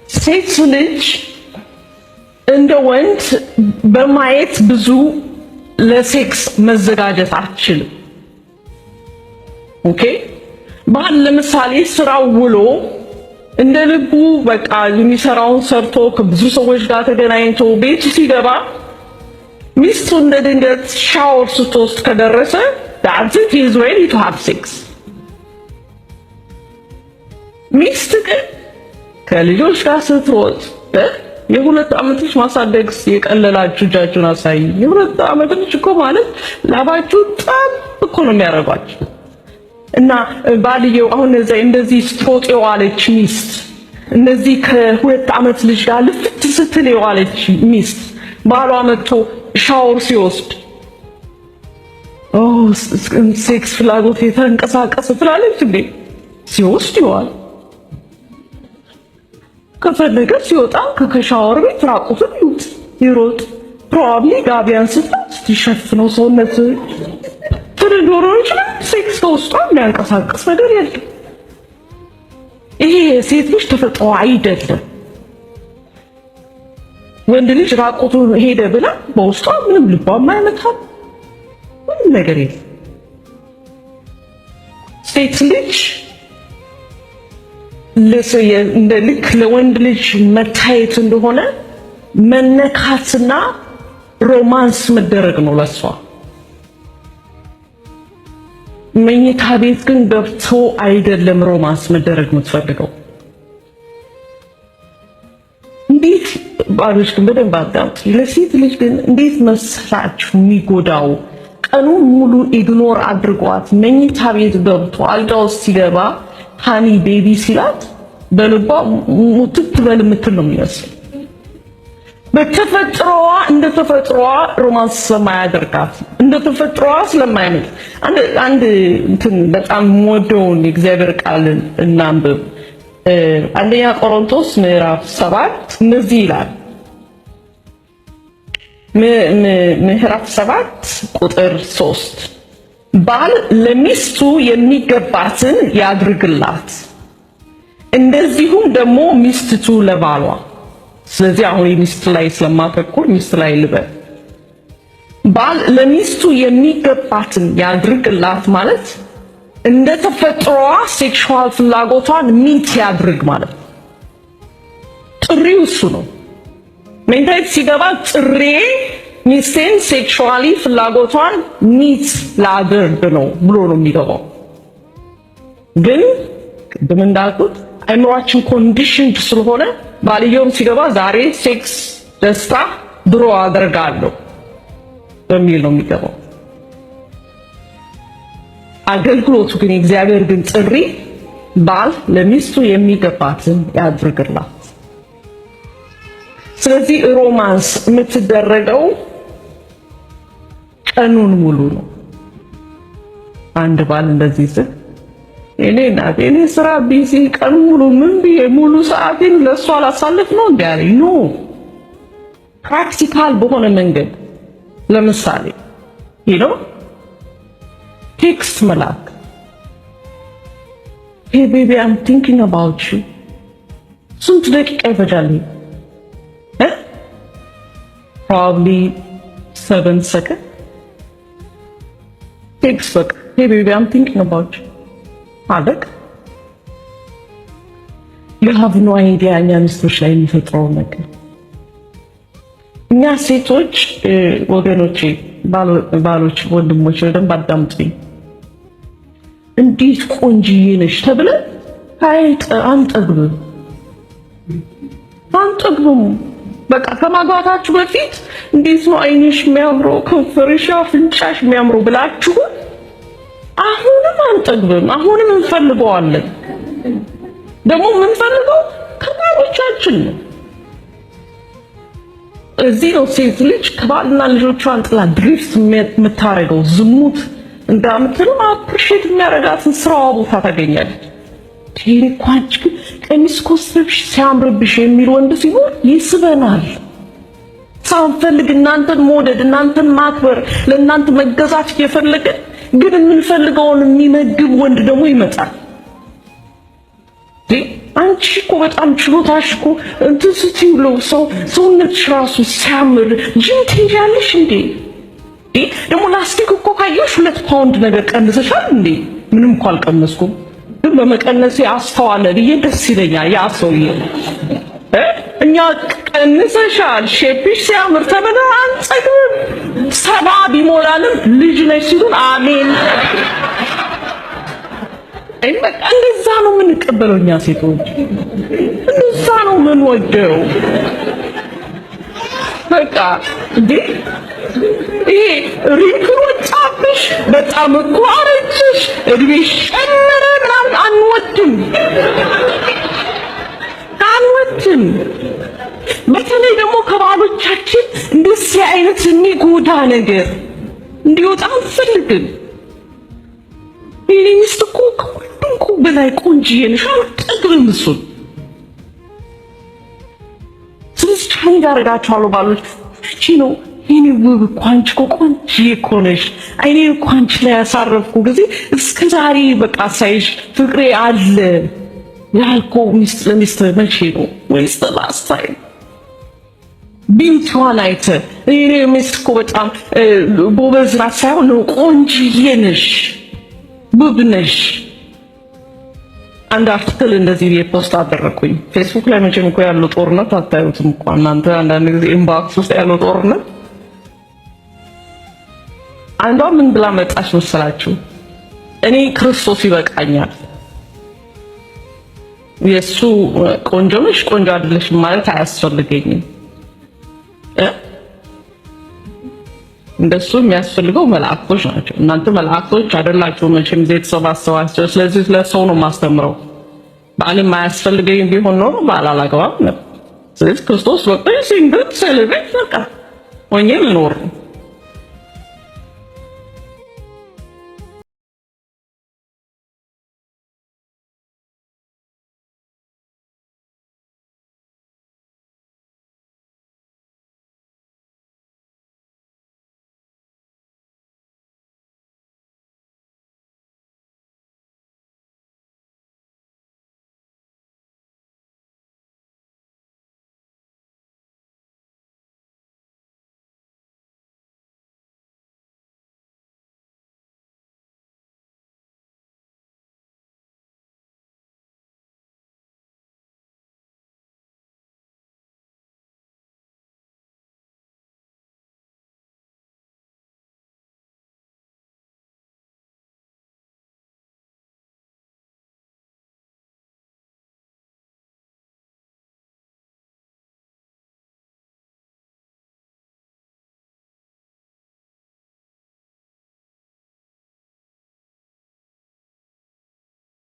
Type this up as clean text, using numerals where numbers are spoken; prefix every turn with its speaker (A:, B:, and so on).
A: ሴት ልጅ እንደ ወንድ በማየት ብዙ ለሴክስ መዘጋጀት አትችልም። ኦኬ ባል ለምሳሌ ስራው ውሎ እንደ ልቡ በቃ የሚሰራውን ሰርቶ ከብዙ ሰዎች ጋር ተገናኝቶ ቤቱ ሲገባ ሚስቱ እንደ ድንገት ሻወር ስትወስድ ከደረሰ that's it, he is ready to have sex። ሚስት ግን ከልጆች ጋር ስትሮጥ የሁለት ዓመት ልጅ ማሳደግ የቀለላችሁ እጃችሁን አሳይ። የሁለት ዓመት ልጅ እኮ ማለት ላባችሁ ጣም እኮ ነው የሚያረጋችሁ። እና ባልየው አሁን እንደዚህ ስትሮጥ የዋለች ሚስት እነዚህ ከሁለት ዓመት ልጅ ጋር ልፍት ስትል የዋለች ሚስት ባሏ መጥቶ ሻወር ሲወስድ ሴክስ ፍላጎት የተንቀሳቀሰ ትላለች እንዴ? ሲወስድ ይዋል ከፈለገ ሲወጣ ከሻወር ቤት ራቁቱን ይሮጥ ፕሮባብሊ ጋቢያን ስትሸፍነው ሰውነት ትርዶሮች ሴክስ ከውስጧ የሚያንቀሳቀስ ነገር የለም። ይሄ የሴት ልጅ ተፈጥሮ አይደለም። ወንድ ልጅ ራቁቱን ሄደ ብላ በውስጧ ምንም ልቧም አይመታም፣ ምንም ነገር የለም። ሴት ልጅ እንደ ልክ ለወንድ ልጅ መታየት እንደሆነ መነካትና ሮማንስ መደረግ ነው ለሷ። መኝታ ቤት ግን ገብቶ አይደለም ሮማንስ መደረግ የምትፈልገው። እንዴት ባሎች ግን በደንብ አዳምጡ። ለሴት ልጅ ግን እንዴት መሰላችሁ የሚጎዳው? ቀኑ ሙሉ ኢግኖር አድርጓት መኝታ ቤት ገብቶ አልጋ ውስጥ ሲገባ ሃኒ ቤቢ ሲላት በልቧ ሙትት በል የምትል ነው የሚመስለው። በተፈጥሮዋ እንደ ተፈጥሮዋ ሮማንስ ስለማያደርጋት እንደ ተፈጥሮዋ ስለማይመጥ አንድ እንትን በጣም ወደውን የእግዚአብሔር ቃል እናንብብ። አንደኛ ቆሮንቶስ ምዕራፍ 7 እንደዚህ ይላል። ምዕራፍ 7 ቁጥር 3 ባል ለሚስቱ የሚገባትን ያድርግላት፣ እንደዚሁም ደግሞ ሚስቱ ለባሏ። ስለዚህ አሁን ሚስት ላይ ስለማተኩር ሚስት ላይ ልበል። ባል ለሚስቱ የሚገባትን ያድርግላት ማለት እንደ ተፈጥሮዋ ሴክሹዋል ፍላጎቷን ሚት ያድርግ ማለት ጥሪው እሱ ነው። ሜንታይት ሲገባ ጥሬ ሚስቴን ሴክሹዋሊ ፍላጎቷን ሚት ላድርግ ነው ብሎ ነው የሚገባው። ግን ቅድም እንዳልኩት አይምሯችን ኮንዲሽንድ ስለሆነ ባልየውም ሲገባ ዛሬ ሴክስ ደስታ ድሮ አደርጋለሁ በሚል ነው የሚገባው። አገልግሎቱ ግን የእግዚአብሔር ግን ጥሪ ባል ለሚስቱ የሚገባትን ያድርግላት። ስለዚህ ሮማንስ የምትደረገው ቀኑን ሙሉ ነው። አንድ ባል እንደዚህ ስል እኔ ስራ ቢዚ ቀን ሙሉ ምን ብዬ ሙሉ ሰዓቴን ለሷ አላሳልፍ ነው እንዴ አለኝ። ኖ ፕራክቲካል በሆነ መንገድ ለምሳሌ ቴክስት መላክ፣ hey baby I'm thinking about you ስንት ደቂቃ ይፈጃል? probably 7 seconds ቴክስት በቃ hey baby I'm thinking about you አለቅ። you have no idea እኛ ሚስቶች ላይ የሚፈጥረው ነገር። እኛ ሴቶች ወገኖቼ፣ ባሎች፣ ወንድሞች በደንብ አዳምጡኝ። እንዴት ቆንጅዬ ነሽ ተብለን አንጠግብም። በቃ ከማግባታችሁ በፊት እንዴት ነው አይንሽ የሚያምረው፣ ከንፈርሽ፣ አፍንጫሽ የሚያምረው ብላችሁ አሁንም አንጠግብም። አሁንም እንፈልገዋለን። ደግሞ የምንፈልገው ከባሎቻችን ነው። እዚህ ነው ሴት ልጅ ከባልና ልጆቿን ጥላ ድሪፍት የምታረገው። ዝሙት እንዳምትልም አፕሪሼት የሚያረጋትን ስራዋ ቦታ ታገኛለች። ቴሌኳንች ቀሚስ ኮስተብሽ ሲያምርብሽ የሚል ወንድ ሲኖር ይስበናል። ሳንፈልግ እናንተን መውደድ፣ እናንተን ማክበር፣ ለእናንተ መገዛት እየፈለገ ግን የምንፈልገውን የሚመግብ ወንድ ደግሞ ይመጣል። አንቺ እኮ በጣም ችሎታሽ እኮ እንትን ስትይው ሰውነትሽ ራሱ ሲያምር ጅም ትሄጃለሽ እንዴ? ደግሞ ላስቲክ እኮ ካየሽ 2 ፓውንድ ነገር ቀንሰሻል እንዴ? ምንም እኮ አልቀነስኩም፣ ግን በመቀነሴ አስተዋለ ብዬ ደስ ይለኛል። ያ ሰውዬ እኛ ቀንሰሻል፣ ሼፕሽ ሲያምር ተበላ አንጸግም 70 ቢሞላንም ልጅ ነሽ ሲሉን አሜን። በቃ እንደዛ ነው የምንቀበለው እኛ ሴቶች፣ እንደዛ ነው የምንወደው። በቃ እንዴ ይሄ ሪንክል ወጣብሽ፣ በጣም እኮ አረጀሽ፣ እድሜሽ ጨመረ ምናምን አንወድም። በተለይ ደግሞ ከባሎቻችን እንደዚህ አይነት የሚጎዳ ነገር እንዲወጣ አንፈልግም። ሚስት እኮ ከሁሉም እኮ በላይ ቆንጆዬ ነሽ፣ አልጠግብም እሱን። ስለዚህ ቻሌንጅ አደርጋችኋለሁ ባሎች። እቺ ነው የኔ ውብ እኮ አንቺ እኮ ቆንጆዬ እኮ ነሽ፣ አይኔን እኮ አንቺ ላይ ያሳረፍኩ ጊዜ እስከ ዛሬ በቃ ሳይሽ ፍቅሬ አለ ያልከው ሚስት ለሚስት መቼ ነው? ወይስ ላስት ታይም ቢዩቲዋን አይተህ እኔ ሚስት እኮ በጣም ጎበዝ ናት ሳይሆን ቆንጆዬ ነሽ፣ ውብ ነሽ። አንድ አርቲክል እንደዚህ ፖስት አደረኩኝ ፌስቡክ ላይ። መቼም እኮ ያለው ጦርነት አታዩትም እኮ እናንተ። አንዳንድ ጊዜ ኢንባክስ ውስጥ ያለው ጦርነት አንዷ ምን ብላ መጣች መሰላችሁ? እኔ ክርስቶስ ይበቃኛል፣ የሱ ቆንጆ ነሽ ቆንጆ አይደለሽም ማለት አያስፈልገኝም። እንደሱ የሚያስፈልገው መላእክቶች ናቸው። እናንተ መላእክቶች አይደላችሁ መቼም ዘይት ሰባሰባቸው። ስለዚህ ለሰው ነው ማስተምረው። ባልም ማያስፈልገኝ ቢሆን ኖሮ ባል አላገባም ነበር። ስለዚህ ክርስቶስ በቃ ሲንግል ሴሌብሬት በቃ ሆኜ ልኖር ነው።